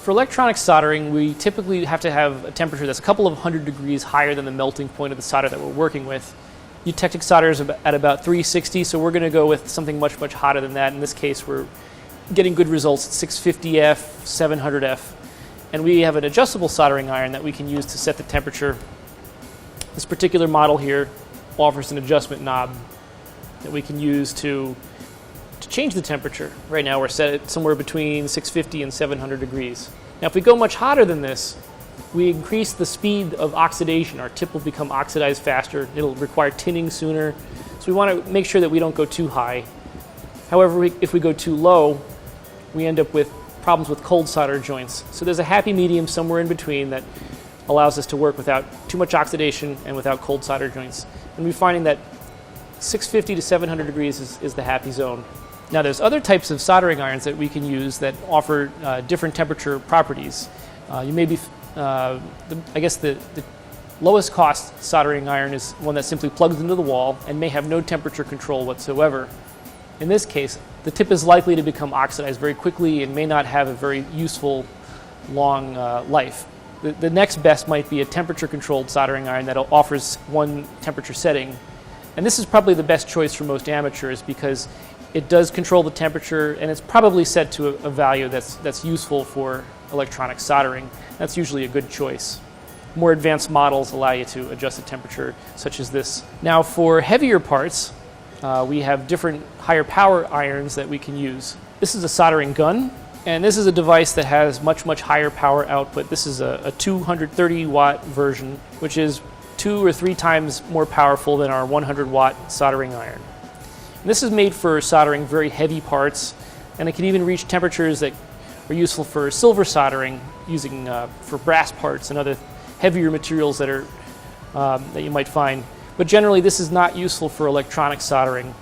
For electronic soldering, we typically have to have a temperature that's a couple of 100 degrees higher than the melting point of the solder that we're working with. Eutectic solder is at about 360, so we're going to go with something much, much hotter than that. In this case, we're getting good results at 650F, 700F. And we have an adjustable soldering iron that we can use to set the temperature. This particular model here offers an adjustment knob that we can use to change the temperature. Right now we're set at somewhere between 650 and 700 degrees. Now if we go much hotter than this, we increase the speed of oxidation. Our tip will become oxidized faster. It'll require tinning sooner. So we want to make sure that we don't go too high. However, if we go too low, we end up with problems with cold solder joints. So there's a happy medium somewhere in between that allows us to work without too much oxidation and without cold solder joints. And we're finding that 650 to 700 degrees is the happy zone. Now there's other types of soldering irons that we can use that offer different temperature properties. You may be, I guess the lowest cost soldering iron is one that simply plugs into the wall and may have no temperature control whatsoever. In this case, the tip is likely to become oxidized very quickly and may not have a very useful long life. The next best might be a temperature controlled soldering iron that offers one temperature setting. And this is probably the best choice for most amateurs because it does control the temperature and it's probably set to a value that's useful for electronic soldering. That's usually a good choice. More advanced models allow you to adjust the temperature, such as this. Now for heavier parts, we have different higher power irons that we can use. This is a soldering gun, and this is a device that has much, much higher power output. This is a 230 watt version, which is 2 or 3 times more powerful than our 100 watt soldering iron. And this is made for soldering very heavy parts, and it can even reach temperatures that are useful for silver soldering, using for brass parts and other heavier materials that you might find. But generally, this is not useful for electronic soldering.